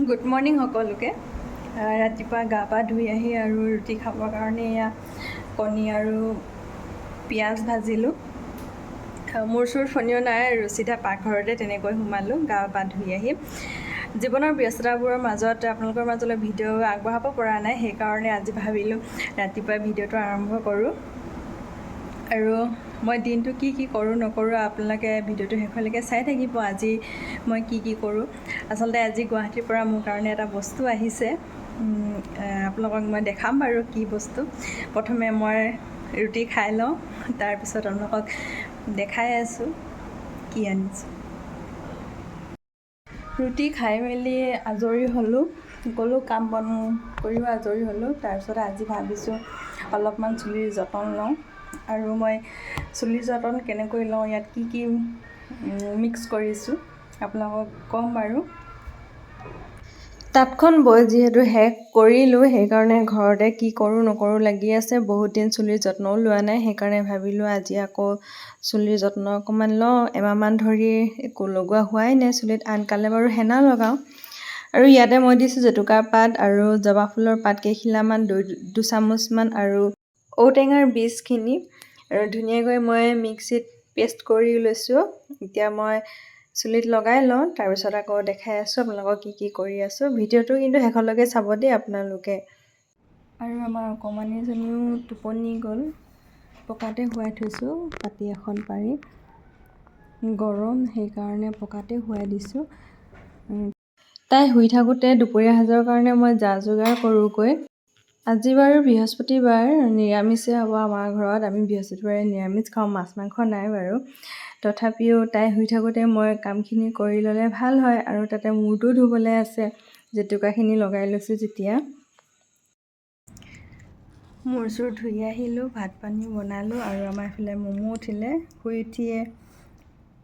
Good morning সকলোকে। ৰাতিপুৱা গা পা ধুই আহি আৰু ৰুটি খাবৰ কাৰণে এয়া কণী আৰু পিঁয়াজ ভাজিলোঁ। মোৰ চোৰ ফণিও নাই আৰু চিধা পাকঘৰতে তেনেকৈ সোমালোঁ গা পা ধুই আহি। জীৱনৰ ব্যস্ততাবোৰৰ মাজত আপোনালোকৰ মাজলৈ ভিডিঅ' আগবঢ়াব পৰা নাই, সেইকাৰণে আজি ভাবিলোঁ ৰাতিপুৱা ভিডিঅ'টো আৰম্ভ কৰোঁ। আৰু মই দিনটো কি কৰোঁ নকৰোঁ আপোনালোকে ভিডিঅ'টো শেষলৈকে চাই থাকিব। আজি মই কি কৰোঁ। আচলতে আজি গুৱাহাটীৰ পৰা মোৰ কাৰণে এটা বস্তু আহিছে, আপোনালোকক মই দেখাম বাৰু কি বস্তু। প্ৰথমে মই ৰুটি খাই লওঁ, তাৰপিছত আপোনালোকক দেখাই আছোঁ কি আনিছোঁ। ৰুটি খাই মেলি আজৰি হ'লোঁ, সকলো কাম বন কৰিও আজৰি হ'লোঁ। তাৰপিছত আজি ভাবিছোঁ অলপমান চুলিৰ যতন লওঁ। আৰু মই চুলিৰ যতন কেনেকৈ লওঁ, ইয়াত কি মিক্স কৰিছোঁ আপোনালোকক ক'ম বাৰু। তাঁতখন বৈ যিহেতু শেষ কৰিলোঁ, সেইকাৰণে ঘৰতে কি কৰোঁ নকৰোঁ লাগি আছে। বহুত দিন চুলিৰ যত্নও লোৱা নাই, সেইকাৰণে ভাবিলোঁ আজি আকৌ চুলিৰ যত্ন অকণমান লওঁ। এমাহমান ধৰি একো লগোৱা হোৱাই নাই চুলিত, আনকালে বাৰু হেনা লগাওঁ। আৰু ইয়াতে মই দিছোঁ জেতুকাৰ পাত আৰু জবা ফুলৰ পাত কেইখিলামান, 2 চামুচমান আৰু ঔটেঙাৰ বীজখিনি আৰু ধুনীয়াকৈ মই মিক্সিত পেষ্ট কৰি লৈছোঁ। এতিয়া মই চুলিত লগাই লওঁ, তাৰপিছত আকৌ দেখাই আছোঁ আপোনালোকক কি কৰি আছোঁ। ভিডিঅ'টো কিন্তু শেষলৈকে চাব দেই আপোনালোকে। আৰু আমাৰ অকণমানিজনীও টোপনি গ'ল, পকাতে শুৱাই থৈছোঁ পাতি এখন পাৰি। গৰম সেইকাৰণে পকাতে শুৱাই দিছোঁ। তাই শুই থাকোঁতে দুপৰীয়া সাজৰ কাৰণে মই যা যোগাৰ কৰোঁগৈ। আজি বাৰু বৃহস্পতিবাৰ, নিৰামিষে হ'ব আমাৰ ঘৰত। আমি বৃহস্পতিবাৰে নিৰামিষ খাওঁ, মাছ মাংস নাই বাৰু। তথাপিও তাই শুই থাকোঁতে মই কামখিনি কৰি ল'লে ভাল হয়। আৰু তাতে মূৰটো ধুবলৈ আছে, জেতুকাখিনি লগাই লৈছোঁ যেতিয়া। মূৰ চূৰ ধুই আহিলোঁ, ভাত পানী বনালোঁ আৰু আমাৰ এইফালে মমো উঠিলে। শুই উঠিয়ে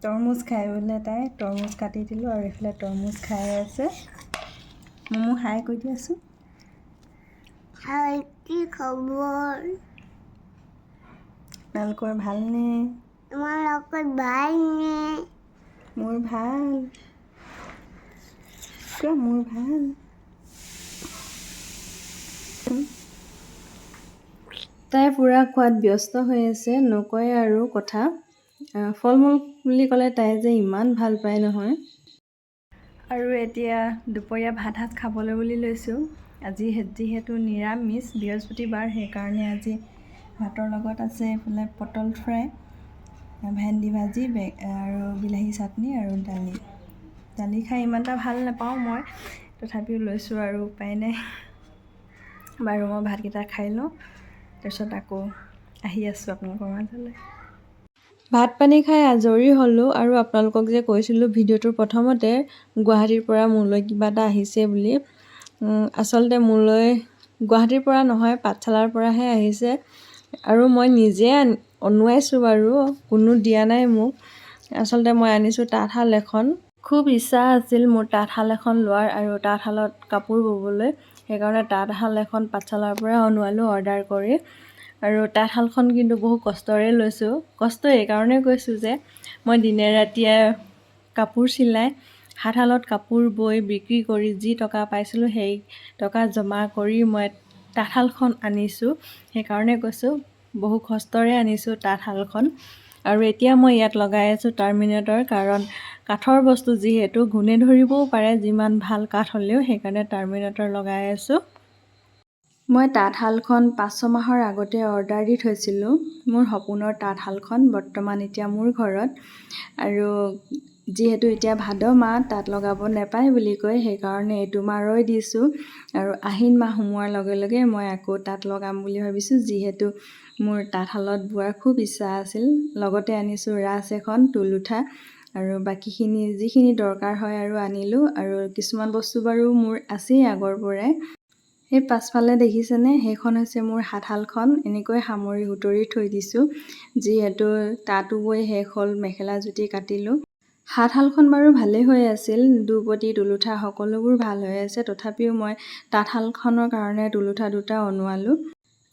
তৰমুজ খাই বোলে তাই, তৰমুজ কাটি দিলোঁ আৰু এইফালে তৰমুজ খাই আছে। মমো হাই কৈ দিয়াচোন। হাই, কি খবৰ? তোমালোকৰ ভালনে? তোমালোকৰ ভালনে? মোৰ ভাল। কোৱা মোৰ ভাল। তাই পূৰা খোৱাত ব্যস্ত হৈ আছে, নকয় আৰু কথা। ফল মূল বুলি ক'লে তাই যে ইমান ভাল পায় নহয়। আৰু এতিয়া দুপৰীয়া ভাত সাজ খাবলৈ বুলি লৈছোঁ। আজি যিহেতু নিৰামিষ, বৃহস্পতিবাৰ, সেইকাৰণে আজি ভাতৰ লগত আছে এইফালে পটল ফ্ৰাই, ভেন্দি ভাজি আৰু বিলাহী চাটনি আৰু দালি খাই ইমান এটা ভাল নাপাওঁ মই, তথাপিও লৈছোঁ আৰু উপায় নাই। বাৰু মই ভাতকেইটা খাই লওঁ, তাৰপিছত আকৌ আহি আছোঁ আপোনালোকৰ মাজলৈ। ভাত পানী খাই আজৰি হ'লোঁ। আৰু আপোনালোকক যে কৈছিলোঁ ভিডিঅ'টোৰ প্ৰথমতে গুৱাহাটীৰ পৰা মোলৈ কিবা এটা আহিছে বুলি, আচলতে মোলৈ গুৱাহাটীৰ পৰা নহয়, পাঠশালাৰ পৰাহে আহিছে। আৰু মই নিজে অনোৱাইছোঁ বাৰু, কোনো দিয়া নাই মোক। আচলতে মই আনিছোঁ তাঁতশাল এখন। খুব ইচ্ছা আছিল মোৰ তাঁতশাল এখন লোৱাৰ আৰু তাঁতশালত কাপোৰ ব'বলৈ, সেইকাৰণে তাঁতশাল এখন পাঠশালাৰ পৰা অনোৱালোঁ অৰ্ডাৰ কৰি। আৰু তাঁতশালখন কিন্তু বহু কষ্টৰে লৈছোঁ। কষ্ট এইকাৰণে কৈছোঁ যে মই দিনে ৰাতিয়ে কাপোৰ চিলাই, হাতশালত কাপোৰ বৈ বিক্ৰী কৰি যি টকা পাইছিলোঁ, সেই টকা জমা কৰি মই তাঁতশালখন আনিছোঁ। সেইকাৰণে কৈছোঁ বহু কষ্টৰে আনিছোঁ তাঁতশালখন। আৰু এতিয়া মই ইয়াত লগাই আছোঁ টাৰ্মিনেটৰ, কাৰণ কাঠৰ বস্তু যিহেতু ঘূণে ধৰিবও পাৰে যিমান ভাল কাঠ হ'লেও, সেইকাৰণে টাৰ্মিনেটৰ লগাই আছোঁ। মই তাঁতশালখন 5-6 মাহৰ আগতে অৰ্ডাৰ দি থৈছিলোঁ। মোৰ সপোনৰ তাঁতশালখন বৰ্তমান এতিয়া মোৰ ঘৰত। আৰু যিহেতু এতিয়া ভাদ মাহ, তাঁত লগাব নাপায় বুলি কয়, সেইকাৰণে এইটো মাহ ৰৈ দিছোঁ। আৰু আহিন মাহ সোমোৱাৰ লগে লগে মই আকৌ তাঁত লগাম বুলি ভাবিছোঁ, যিহেতু মোৰ তাঁতশালত বোৱাৰ খুব ইচ্ছা আছিল। লগতে আনিছোঁ ৰাঁচ এখন, তুলুঠা আৰু বাকীখিনি যিখিনি দৰকাৰ হয় আৰু আনিলোঁ। আৰু কিছুমান বস্তু বাৰু মোৰ আছেই আগৰ পৰাই। সেই পাছফালে দেখিছেনে, সেইখন হৈছে মোৰ হাতশালখন। এনেকৈ সামৰি সুতৰি থৈ দিছোঁ, যিহেতু তাঁতো বৈ শেষ হ'ল, মেখেলা জুতি কাটিলোঁ। হাতশালখন বাৰু ভালেই হৈ আছিল, দুপতি তুলুঠা সকলোবোৰ ভাল হৈ আছে। তথাপিও মই তাঁতশালখনৰ কাৰণে তুলুঠা 2টা অনোৱালোঁ।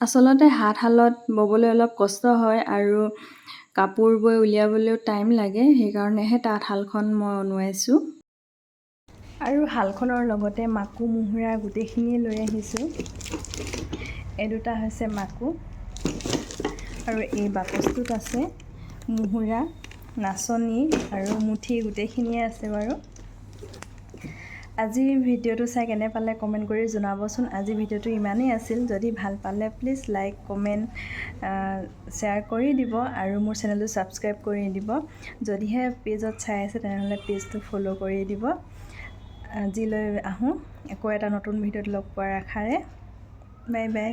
আচলতে হাতশালত ব'বলৈ অলপ কষ্ট হয় আৰু কাপোৰ বৈ উলিয়াবলৈও টাইম লাগে, সেইকাৰণেহে তাঁতশালখন মই অনোৱাইছোঁ। আৰু শালখনৰ লগতে মাকু মুহুৰা গোটেইখিনিয়ে লৈ আহিছোঁ। এই দুটা হৈছে মাকু আৰু এই বাকচটোত আছে মুহুৰা, নাচনি আৰু মুঠি গোটেইখিনিয়ে আছে বাৰু। আজিৰ ভিডিঅ'টো চাই কেনে পালে কমেণ্ট কৰি জনাবচোন। আজি ভিডিঅ'টো ইমানেই আছিল। যদি ভাল পালে প্লিজ লাইক, কমেণ্ট, শ্বেয়াৰ কৰি দিব আৰু মোৰ চেনেলটো ছাবস্ক্ৰাইব কৰি দিব। যদিহে পেজত চাই আছে তেনেহ'লে পেজটো ফ'ল' কৰি দিব। আজিলৈ আহোঁ আকৌ এটা নতুন ভিডিঅ'ত লগ পোৱাৰ আশাৰে। Bye bye.